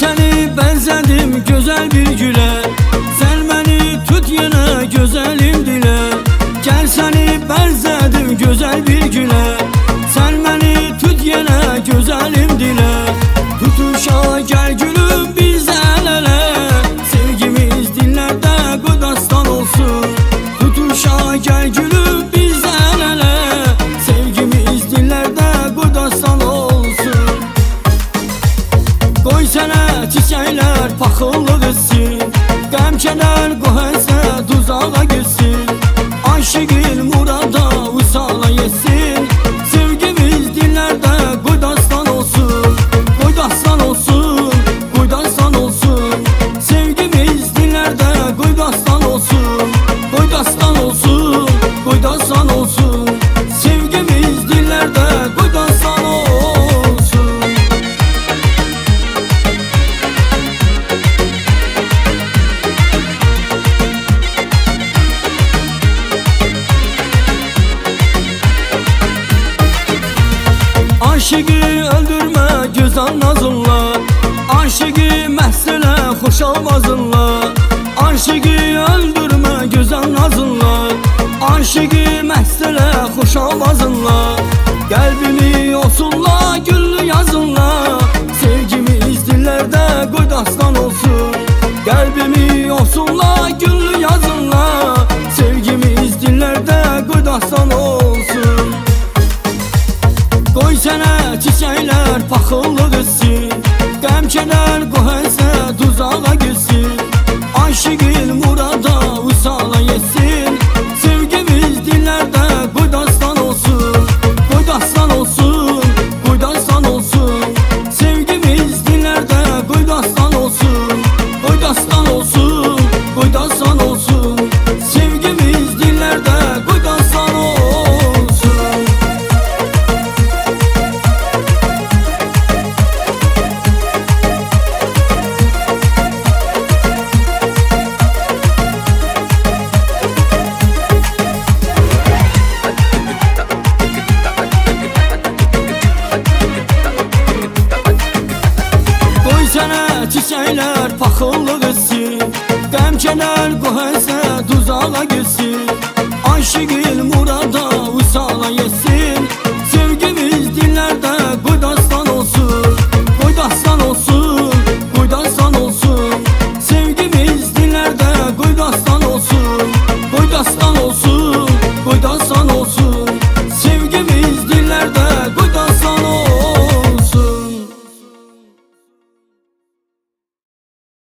Seni benzedim güzel bir güle, sen beni tut yine güzelim dile. Gel seni benzedim güzel bir güle, sen beni tut yine güzelim dile. Tutuşa gel gülüm biz el ele, sevgimiz dillerde gudastan olsun. Tutuşa gel gülüm biz el ele, sevgimiz dillerde gudastan olsun. Qoy sənə çiçəklər paxıllıq etsin, qəm kədər qohəsə duzağa gitsin. Aşıqil murada usala yetsin, sevgimiz dillərdə qoy dastan olsun. Qoy dastan olsun, qoy dastan olsun, sevgimiz dillərdə qoy dastan olsun. Qoy dastan olsun, qoy dastan olsun, sevgimiz dillərdə qoy dastan olsun. Aşıqı öldürme gözəl nazınla, aşıqı məhsələ xoş avazınla. Aşıqı öldürme gözəl nazınla, aşıqı məhsələ xoş avazınla. Qəlbimi yosunla, güllü yazınla, sevgimiz dillərdə qoy dastan olsun. Qəlbimi yosunla, güllü yazınla, sevgimiz dillərdə qoy dastan olsun. Qoy sənə çiçəklər paxıllıq etsin, qəm kədər qohəsə duzağa gitsin. Aşıqil murada usala yetsin, sevgimiz dillərdə qoy dastan olsun. Qoy dastan olsun, qoy dastan olsun, sevgimiz dillərdə qoy dastan olsun. Qoy dastan olsun, qoy dastan olsun, sevgimiz dillərdə qoy dastan olsun. Çiçəklər paxıllıq etsin, qəm kədər qohəsə duzağa gitsin. Aşıqil murad